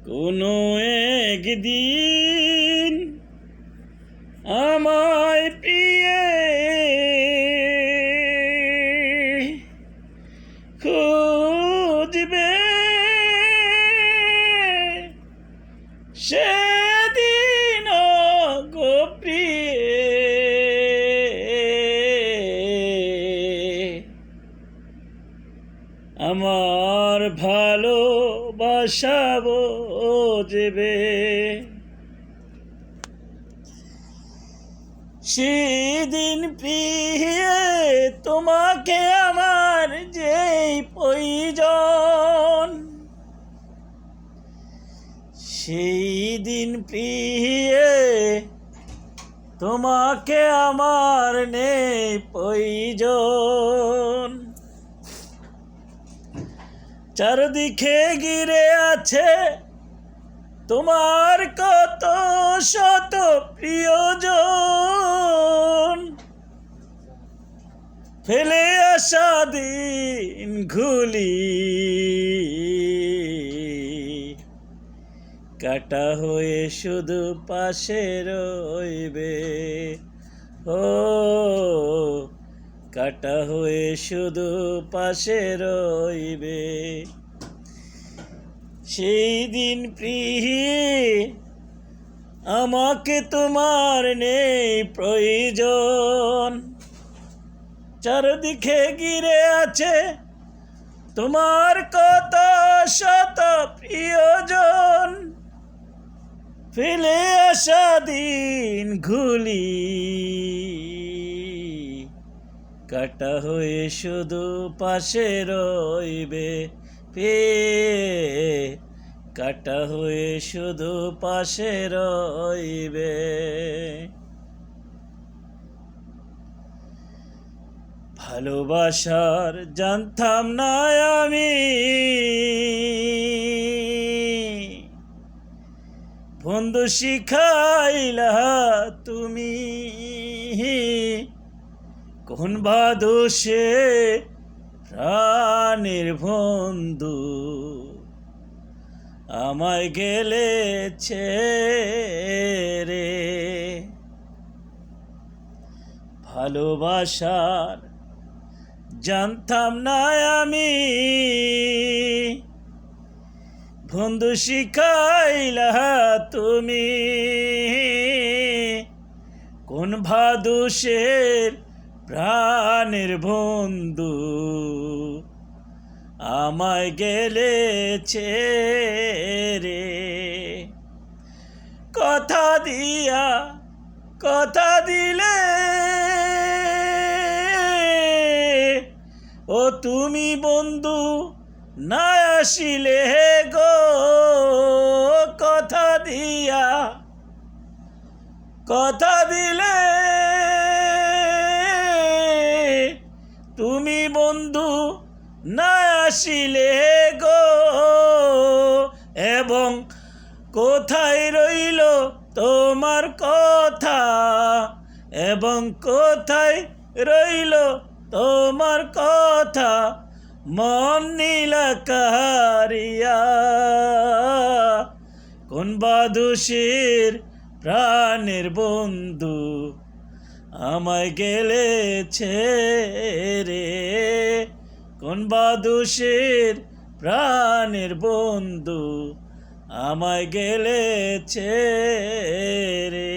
কোনো একদিন আমায় প্রিয়ে খুঁজবে, সেদিন গো প্রিয়ে আমার ভালোবাসা বুঝবে। সেদিন প্রিয়ে তোমাকে আমার যেই প্রয়োজন, সেই দিন প্রিয়ে তোমাকে আমার নেই প্রয়োজন। চারদিকে ঘিরে আছে তোমার কত শত প্রিয়জন, ফেলে আসা দিন ঘুলি কাটা হয়ে শুধু পাশে রইবে। ও কাটা হয়ে শুধু পাশে রইবে। সেই দিন প্রিয়ে আমাকে তোমার নেই প্রয়োজন। চারদিকে ঘিরে আছে তোমার কত শত প্রিয়জন, ফেলে আসা দিন ঘুলি কাটা হয়ে শুধু পাশে রইবে। কাটা হয়ে শুধু পাশে রইবে। ভালোবাসার জানতাম না আমি, বন্ধু শিখাইলা তুমি। কোন বাদোষে প্রাণের বন্ধু আমায় গেলেছে রে। ভালোবাসার জানতাম না আমি, বন্ধু শিখাইলা তুমি। কোন ভাদুষের প্রাণের বন্ধু আমায় গেলেছে রে। কথা দিয়া কথা দিলে ও তুমি বন্ধু না আসিলে গো। কথা দিয়া কথা দিলে তুমি বন্ধু না আসিলে গো। এবং কোথায় রইল তোমার কথা, এবং কোথায় রইল তোমার কথা মন নীলা কারিয়া। কোন বাদুষের প্রাণের বন্ধু আমায় গেলেছে রে। কোন বাদুষের প্রাণের বন্ধু আমায় গেলেছে রে।